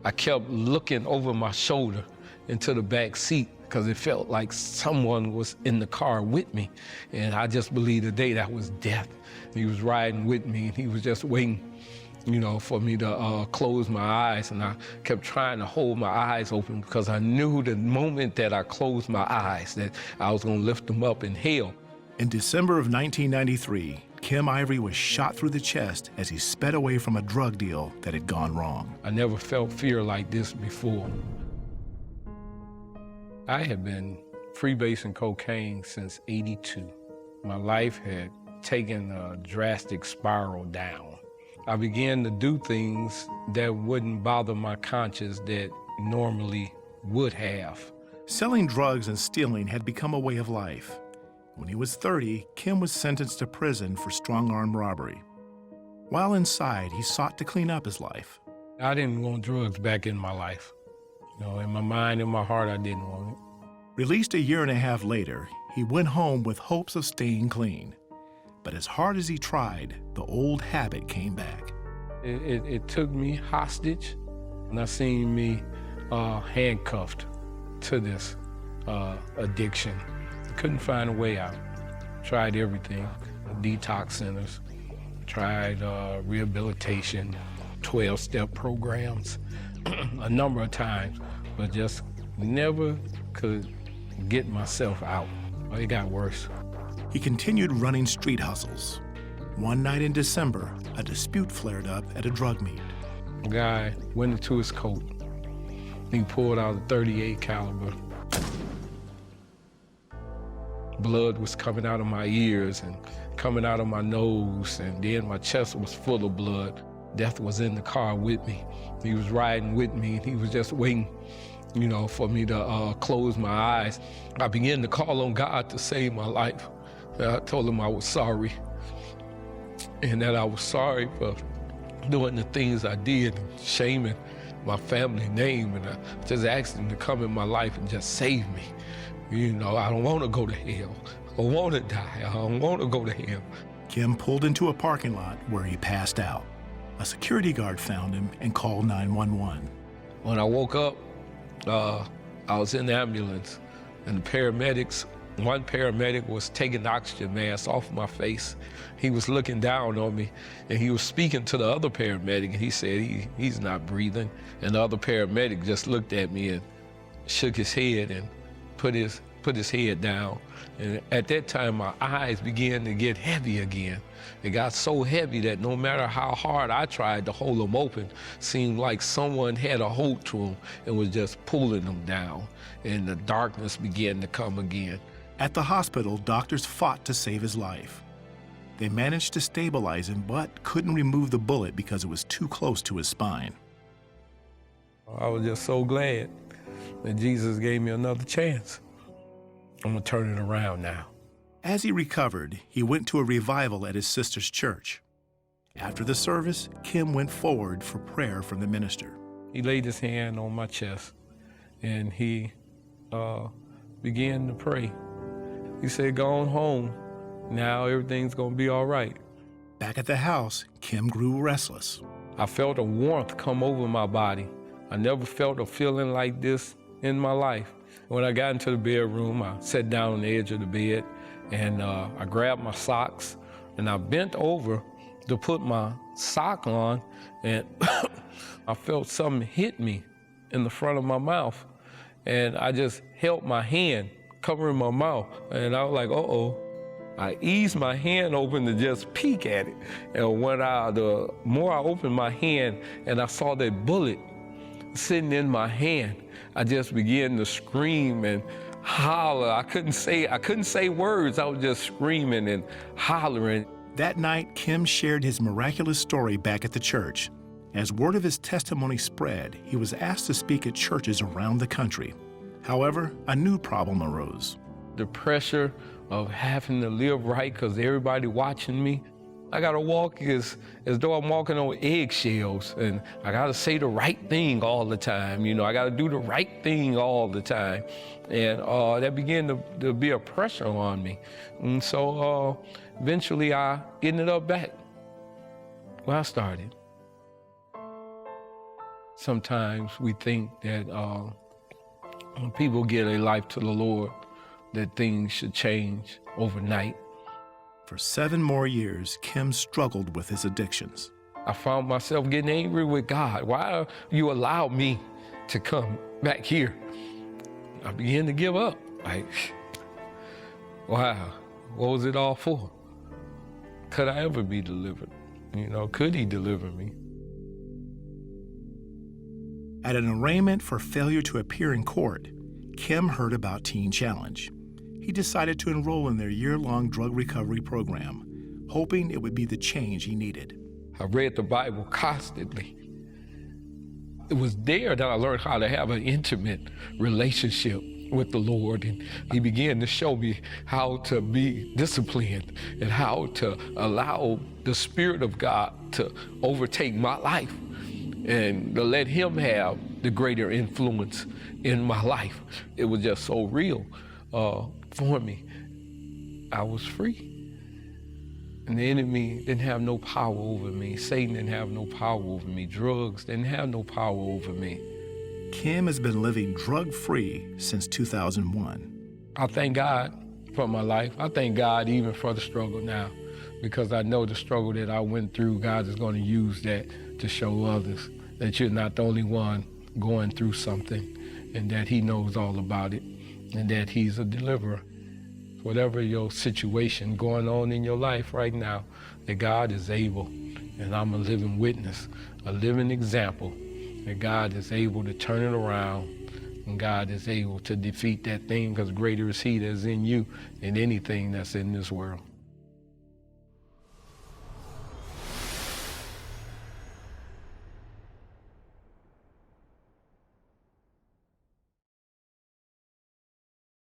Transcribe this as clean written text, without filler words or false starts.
I kept looking over my shoulder into the back seat because it felt like someone was in the car with me. And I just believed today that was death. He was riding with me and he was just waiting, for me to close my eyes. And I kept trying to hold my eyes open because I knew the moment that I closed my eyes that I was gonna lift them up in hell. In December of 1993, Kim Ivory was shot through the chest as he sped away from a drug deal that had gone wrong. I never felt fear like this before. I had been freebasing cocaine since '82. My life had taken a drastic spiral down. I began to do things that wouldn't bother my conscience that normally would have. Selling drugs and stealing had become a way of life. When he was 30, Kim was sentenced to prison for strong-arm robbery. While inside, he sought to clean up his life. I didn't want drugs back in my life. In my mind, in my heart, I didn't want it. Released a year and a half later, he went home with hopes of staying clean. But as hard as he tried, the old habit came back. It took me hostage, and I seen me handcuffed to this addiction. Couldn't find a way out. Tried everything, detox centers, tried rehabilitation, 12-step programs, a number of times, but just never could get myself out. It got worse. He continued running street hustles. One night in December, a dispute flared up at a drug meet. A guy went into his coat. He pulled out a .38 caliber. Blood was coming out of my ears and coming out of my nose, and then my chest was full of blood. Death was in the car with me. He was riding with me, and he was just waiting, for me to close my eyes. I began to call on God to save my life. I told him I was sorry, and that I was sorry for doing the things I did, and shaming my family name, and I just asked him to come in my life and just save me. I don't want to go to hell. I don't want to die. I don't want to go to hell. Kim pulled into a parking lot where he passed out. A security guard found him and called 911. When I woke up, I was in the ambulance, and one paramedic was taking the oxygen mask off my face. He was looking down on me, and he was speaking to the other paramedic, and he said, he's not breathing. And the other paramedic just looked at me and shook his head and put his head down. And at that time, my eyes began to get heavy again. It got so heavy that no matter how hard I tried to hold them open, seemed like someone had a hold to them and was just pulling them down. And the darkness began to come again. At the hospital, doctors fought to save his life. They managed to stabilize him, but couldn't remove the bullet because it was too close to his spine. I was just so glad that Jesus gave me another chance. I'm gonna turn it around now. As he recovered, he went to a revival at his sister's church. After the service, Kim went forward for prayer from the minister. He laid his hand on my chest and he began to pray. He said, "Go on home. Now everything's gonna be all right." Back at the house, Kim grew restless. I felt a warmth come over my body. I never felt a feeling like this in my life. When I got into the bedroom, I sat down on the edge of the bed and I grabbed my socks and I bent over to put my sock on, and I felt something hit me in the front of my mouth. And I just held my hand covering my mouth, and I was like, uh-oh. I eased my hand open to just peek at it. And the more I opened my hand and I saw that bullet sitting in my hand, I just began to scream and holler. I couldn't say words. I was just screaming and hollering. That night, Kim shared his miraculous story back at the church. As word of his testimony spread, he was asked to speak at churches around the country. However, a new problem arose. The pressure of having to live right because everybody watching me. I gotta walk as though I'm walking on eggshells, and I gotta say the right thing all the time. I gotta do the right thing all the time. And that began to be a pressure on me. And so eventually I ended up back where I started. Sometimes we think that when people give their life to the Lord, that things should change overnight. For 7 more years, Kim struggled with his addictions. I found myself getting angry with God. Why you allow me to come back here? I began to give up. Like, wow, what was it all for? Could I ever be delivered? Could he deliver me? At an arraignment for failure to appear in court, Kim heard about Teen Challenge. He decided to enroll in their year-long drug recovery program, hoping it would be the change he needed. I read the Bible constantly. It was there that I learned how to have an intimate relationship with the Lord, and he began to show me how to be disciplined and how to allow the Spirit of God to overtake my life and to let him have the greater influence in my life. It was just so real for me. I was free. And the enemy didn't have no power over me. Satan didn't have no power over me. Drugs didn't have no power over me. Kim has been living drug-free since 2001. I thank God for my life. I thank God even for the struggle now, because I know the struggle that I went through, God is going to use that to show others that you're not the only one going through something, and that he knows all about it, and that he's a deliverer. Whatever your situation going on in your life right now, that God is able, and I'm a living witness, a living example, that God is able to turn it around, and God is able to defeat that thing, because greater is he that's in you than anything that's in this world.